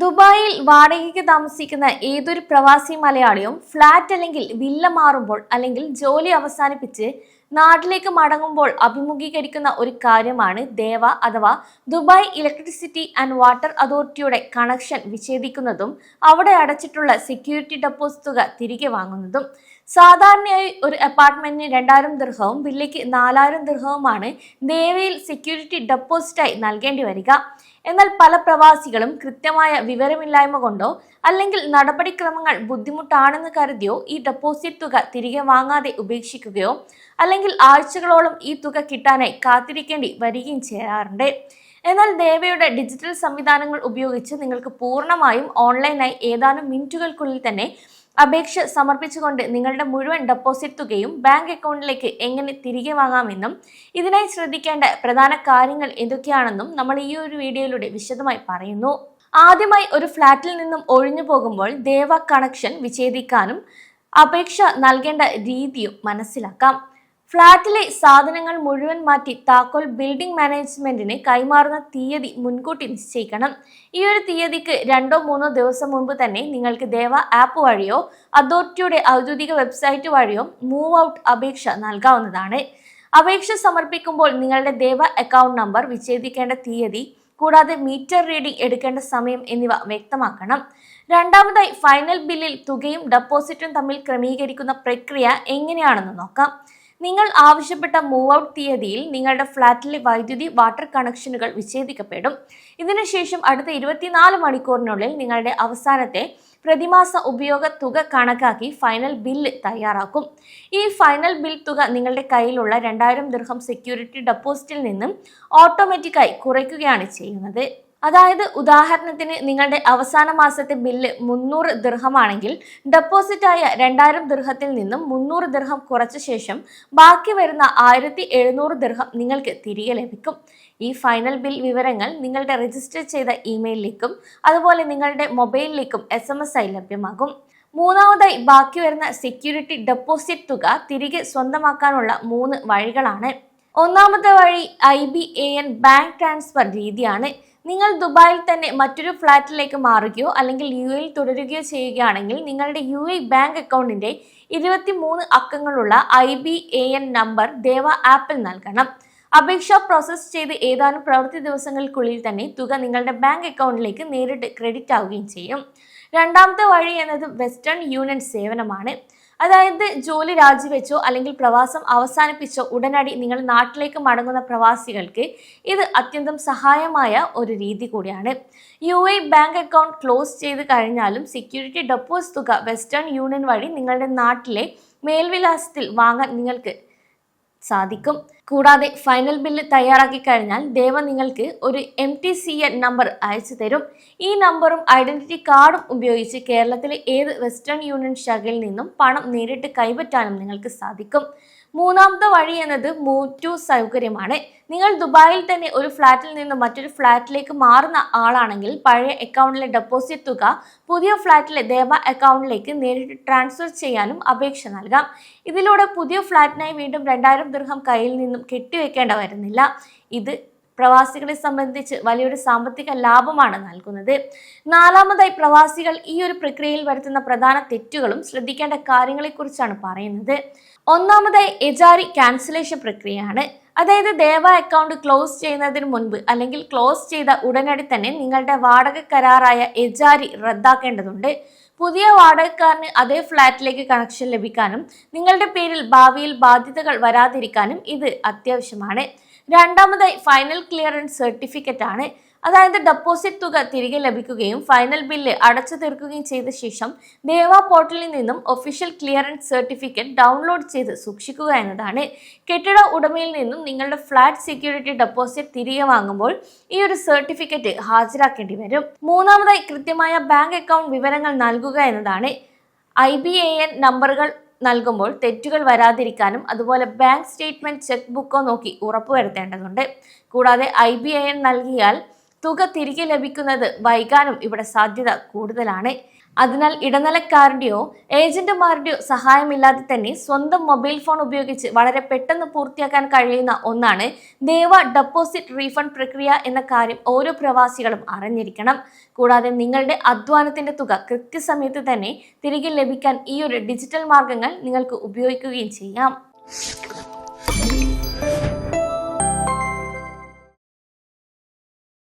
ദുബായിൽ വാടകയ്ക്ക് താമസിക്കുന്ന ഏതൊരു പ്രവാസി മലയാളിയും ഫ്ലാറ്റ് അല്ലെങ്കിൽ വില്ല മാറുമ്പോൾ അല്ലെങ്കിൽ ജോലി അവസാനിപ്പിച്ച് നാട്ടിലേക്ക് മടങ്ങുമ്പോൾ അഭിമുഖീകരിക്കുന്ന ഒരു കാര്യമാണ് ദേവ അഥവാ ദുബായ് ഇലക്ട്രിസിറ്റി ആൻഡ് വാട്ടർ അതോറിറ്റിയുടെ കണക്ഷൻ വിച്ഛേദിക്കുന്നതും അവിടെ അടച്ചിട്ടുള്ള സെക്യൂരിറ്റി ഡെപ്പോസിറ്റ് തുക തിരികെ വാങ്ങുന്നതും. സാധാരണയായി ഒരു അപ്പാർട്ട്മെന്റിന് 2000 ദിർഹവും വില്ലയ്ക്ക് 4000 ദിർഹവുമാണ് ദേവയിൽ സെക്യൂരിറ്റി ഡെപ്പോസിറ്റായി നൽകേണ്ടി വരിക. എന്നാൽ പല പ്രവാസികളും കൃത്യമായ വിവരമില്ലായ്മ കൊണ്ടോ അല്ലെങ്കിൽ നടപടിക്രമങ്ങൾ ബുദ്ധിമുട്ടാണെന്ന് കരുതിയോ ഈ ഡെപ്പോസിറ്റ് തുക തിരികെ വാങ്ങാതെ ഉപേക്ഷിക്കുകയോ അല്ലെങ്കിൽ ആഴ്ചകളോളം ഈ തുക കിട്ടാനായി കാത്തിരിക്കേണ്ടി വരികയും ചെയ്യാറുണ്ട്. എന്നാൽ ദേവയുടെ ഡിജിറ്റൽ സംവിധാനങ്ങൾ ഉപയോഗിച്ച് നിങ്ങൾക്ക് പൂർണ്ണമായും ഓൺലൈനായി ഏതാനും മിനിറ്റുകൾക്കുള്ളിൽ തന്നെ അപേക്ഷ സമർപ്പിച്ചുകൊണ്ട് നിങ്ങളുടെ മുഴുവൻ ഡെപ്പോസിറ്റ് തുകയും ബാങ്ക് അക്കൗണ്ടിലേക്ക് എങ്ങനെ തിരികെ വാങ്ങാമെന്നും ഇതിനായി ശ്രദ്ധിക്കേണ്ട പ്രധാന കാര്യങ്ങൾ എന്തൊക്കെയാണെന്നും നമ്മൾ ഈ ഒരു വീഡിയോയിലൂടെ വിശദമായി പറയുന്നു. ആദ്യമായി ഒരു ഫ്ലാറ്റിൽ നിന്നും ഒഴിഞ്ഞു പോകുമ്പോൾ ദേവ കണക്ഷൻ വിച്ഛേദിക്കാനും അപേക്ഷ നൽകേണ്ട രീതിയും മനസ്സിലാക്കാം. ഫ്ളാറ്റിലെ സാധനങ്ങൾ മുഴുവൻ മാറ്റി താക്കോൽ ബിൽഡിംഗ് മാനേജ്മെന്റിന് കൈമാറുന്ന തീയതി മുൻകൂട്ടി നിശ്ചയിക്കണം. ഈ ഒരു തീയതിക്ക് 2-3 ദിവസം മുൻപ് തന്നെ നിങ്ങൾക്ക് ദേവ ആപ്പ് വഴിയോ അതോറിറ്റിയുടെ ഔദ്യോഗിക വെബ്സൈറ്റ് വഴിയോ മൂവ് ഔട്ട് അപേക്ഷ നൽകാവുന്നതാണ്. അപേക്ഷ സമർപ്പിക്കുമ്പോൾ നിങ്ങളുടെ ദേവ അക്കൗണ്ട് നമ്പർ, വിച്ഛേദിക്കേണ്ട തീയതി, കൂടാതെ മീറ്റർ റീഡിംഗ് എടുക്കേണ്ട സമയം എന്നിവ വ്യക്തമാക്കണം. രണ്ടാമതായി ഫൈനൽ ബില്ലിൽ തുകയും ഡെപ്പോസിറ്റും തമ്മിൽ ക്രമീകരിക്കുന്ന പ്രക്രിയ എങ്ങനെയാണെന്ന് നോക്കാം. നിങ്ങൾ ആവശ്യപ്പെട്ട മൂവ് ഔട്ട് തീയതിയിൽ നിങ്ങളുടെ ഫ്ളാറ്റിലെ വൈദ്യുതി വാട്ടർ കണക്ഷനുകൾ വിച്ഛേദിക്കപ്പെടും. ഇതിനുശേഷം അടുത്ത 24 മണിക്കൂറിനുള്ളിൽ നിങ്ങളുടെ അവസാനത്തെ പ്രതിമാസ ഉപയോഗ തുക കണക്കാക്കി ഫൈനൽ ബില്ല് തയ്യാറാക്കും. ഈ ഫൈനൽ ബിൽ തുക നിങ്ങളുടെ കയ്യിലുള്ള 2000 ദിർഹം സെക്യൂരിറ്റി ഡെപ്പോസിറ്റിൽ നിന്നും ഓട്ടോമാറ്റിക്കായി കുറയ്ക്കുകയാണ് ചെയ്യുന്നത്. അതായത് ഉദാഹരണത്തിന് നിങ്ങളുടെ അവസാന മാസത്തെ ബില്ല് 300 ദിർഹമാണെങ്കിൽ ഡെപ്പോസിറ്റായ 2000 ദിർഹത്തിൽ നിന്നും 300 ദിർഹം കുറച്ച ശേഷം ബാക്കി വരുന്ന 1700 ദിർഹം നിങ്ങൾക്ക് തിരികെ ലഭിക്കും. ഈ ഫൈനൽ ബിൽ വിവരങ്ങൾ നിങ്ങളുടെ രജിസ്റ്റർ ചെയ്ത ഇമെയിലിലേക്കും അതുപോലെ നിങ്ങളുടെ മൊബൈലിലേക്കും SMS ആയി ലഭ്യമാകും. മൂന്നാമതായി ബാക്കി വരുന്ന സെക്യൂരിറ്റി ഡെപ്പോസിറ്റ് തുക തിരികെ സ്വന്തമാക്കാനുള്ള 3 വഴികളാണ്. ഒന്നാമത്തെ വഴി IBAN ബാങ്ക് ട്രാൻസ്ഫർ രീതിയാണ്. നിങ്ങൾ ദുബായിൽ തന്നെ മറ്റൊരു ഫ്ലാറ്റിലേക്ക് മാറുകയോ അല്ലെങ്കിൽ UAE തുടരുകയോ ചെയ്യുകയാണെങ്കിൽ നിങ്ങളുടെ UAE ബാങ്ക് അക്കൗണ്ടിന്റെ 23 അക്കങ്ങളുള്ള IBAN നമ്പർ ദേവ ആപ്പിൽ നൽകണം. അപേക്ഷ പ്രോസസ് ചെയ്ത് ഏതാനും പ്രവൃത്തി ദിവസങ്ങൾക്കുള്ളിൽ തന്നെ തുക നിങ്ങളുടെ ബാങ്ക് അക്കൗണ്ടിലേക്ക് നേരിട്ട് ക്രെഡിറ്റ് ആവുകയും ചെയ്യും. രണ്ടാമത്തെ വഴി എന്നത് വെസ്റ്റേൺ യൂണിയൻ സേവനമാണ്. അതായത് ജോലി രാജിവെച്ചോ അല്ലെങ്കിൽ പ്രവാസം അവസാനിപ്പിച്ചോ ഉടനടി നിങ്ങൾ നാട്ടിലേക്ക് മടങ്ങുന്ന പ്രവാസികൾക്ക് ഇത് അത്യന്തം സഹായമായ ഒരു രീതി കൂടിയാണ്. UAE ബാങ്ക് അക്കൗണ്ട് ക്ലോസ് ചെയ്ത് കഴിഞ്ഞാലും സെക്യൂരിറ്റി ഡെപ്പോസിറ്റ് തുക വെസ്റ്റേൺ യൂണിയൻ വഴി നിങ്ങളുടെ നാട്ടിലെ മേൽവിലാസത്തിൽ വാങ്ങാൻ നിങ്ങൾക്ക് സാധിക്കും. കൂടാതെ ഫൈനൽ ബില്ല് തയ്യാറാക്കി കഴിഞ്ഞാൽ ദേവ നിങ്ങൾക്ക് ഒരു MTCN നമ്പർ അയച്ചു തരും. ഈ നമ്പറും ഐഡന്റിറ്റി കാർഡും ഉപയോഗിച്ച് കേരളത്തിലെ ഏത് വെസ്റ്റേൺ യൂണിയൻ ശാഖയിൽ നിന്നും പണം നേരിട്ട് കൈപ്പറ്റാനും നിങ്ങൾക്ക് സാധിക്കും. മൂന്നാമത്തെ വഴി എന്നത് മൂവ് ടു സൗകര്യമാണ്. നിങ്ങൾ ദുബായിൽ തന്നെ ഒരു ഫ്ലാറ്റിൽ നിന്ന് മറ്റൊരു ഫ്ലാറ്റിലേക്ക് മാറുന്ന ആളാണെങ്കിൽ പഴയ അക്കൗണ്ടിലെ ഡെപ്പോസിറ്റ് തുക പുതിയ ഫ്ലാറ്റിലെ ദേവ അക്കൗണ്ടിലേക്ക് നേരിട്ട് ട്രാൻസ്ഫർ ചെയ്യാനും അപേക്ഷ നൽകാം. ഇതിലൂടെ പുതിയ ഫ്ലാറ്റിനായി വീണ്ടും 2000 ദിർഹം കയ്യിൽ നിന്നും കെട്ടിവെക്കേണ്ട വരുന്നില്ല. ഇത് പ്രവാസികളെ സംബന്ധിച്ച് വലിയൊരു സാമ്പത്തിക ലാഭമാണ് നൽകുന്നത്. നാലാമതായി പ്രവാസികൾ ഈ ഒരു പ്രക്രിയയിൽ വരുത്തുന്ന പ്രധാന തെറ്റുകളും ശ്രദ്ധിക്കേണ്ട കാര്യങ്ങളെക്കുറിച്ചാണ് പറയുന്നത്. ഒന്നാമതായി എജാരി ക്യാൻസലേഷൻ പ്രക്രിയയാണ്. അതായത് ദേവ അക്കൗണ്ട് ക്ലോസ് ചെയ്യുന്നതിന് മുൻപ് അല്ലെങ്കിൽ ക്ലോസ് ചെയ്ത ഉടനടി തന്നെ നിങ്ങളുടെ വാടക കരാറായ എജാരി റദ്ദാക്കേണ്ടതുണ്ട്. പുതിയ വാടകക്കാരന് അതേ ഫ്ലാറ്റിലേക്ക് കണക്ഷൻ ലഭിക്കാനും നിങ്ങളുടെ പേരിൽ ഭാവിയിൽ ബാധ്യതകൾ വരാതിരിക്കാനും ഇത് അത്യാവശ്യമാണ്. രണ്ടാമതായി ഫൈനൽ ക്ലിയറൻസ് സർട്ടിഫിക്കറ്റ് ആണ്. അതായത് ഡെപ്പോസിറ്റ് തുക തിരികെ ലഭിക്കുകയും ഫൈനൽ ബില്ല് അടച്ചു തീർക്കുകയും ചെയ്ത ശേഷം ദേവ പോർട്ടലിൽ നിന്നും ഒഫീഷ്യൽ ക്ലിയറൻസ് സർട്ടിഫിക്കറ്റ് ഡൗൺലോഡ് ചെയ്ത് സൂക്ഷിക്കുക എന്നതാണ്. കെട്ടിട ഉടമയിൽ നിന്നും നിങ്ങളുടെ ഫ്ലാറ്റ് സെക്യൂരിറ്റി ഡെപ്പോസിറ്റ് തിരികെ വാങ്ങുമ്പോൾ ഈ ഒരു സർട്ടിഫിക്കറ്റ് ഹാജരാക്കേണ്ടി വരും. മൂന്നാമതായി കൃത്യമായ ബാങ്ക് അക്കൗണ്ട് വിവരങ്ങൾ നൽകുക എന്നതാണ്. IBAN നമ്പറുകൾ നൽകുമ്പോൾ തെറ്റുകൾ വരാതിരിക്കാനും അതുപോലെ ബാങ്ക് സ്റ്റേറ്റ്മെന്റ്, ചെക്ക് ബുക്കോ നോക്കി ഉറപ്പുവരുത്തേണ്ടതുണ്ട്. കൂടാതെ IBAN നൽകിയാൽ തുക തിരികെ ലഭിക്കുന്നത് വൈകാനും ഇവിടെ സാധ്യത കൂടുതലാണ്. അതിനാൽ ഇടനിലക്കാരന്റെയോ ഏജന്റുമാരുടെയോ സഹായമില്ലാതെ തന്നെ സ്വന്തം മൊബൈൽ ഫോൺ ഉപയോഗിച്ച് വളരെ പെട്ടെന്ന് പൂർത്തിയാക്കാൻ കഴിയുന്ന ഒന്നാണ് ദേവ ഡെപ്പോസിറ്റ് റീഫണ്ട് പ്രക്രിയ എന്ന കാര്യം ഓരോ പ്രവാസികളും അറിഞ്ഞിരിക്കണം. കൂടാതെ നിങ്ങളുടെ അധ്വാനത്തിന്റെ തുക കൃത്യസമയത്ത് തന്നെ തിരികെ ലഭിക്കാൻ ഈ ഒരു ഡിജിറ്റൽ മാർഗങ്ങൾ നിങ്ങൾക്ക് ഉപയോഗിക്കുകയും ചെയ്യാം.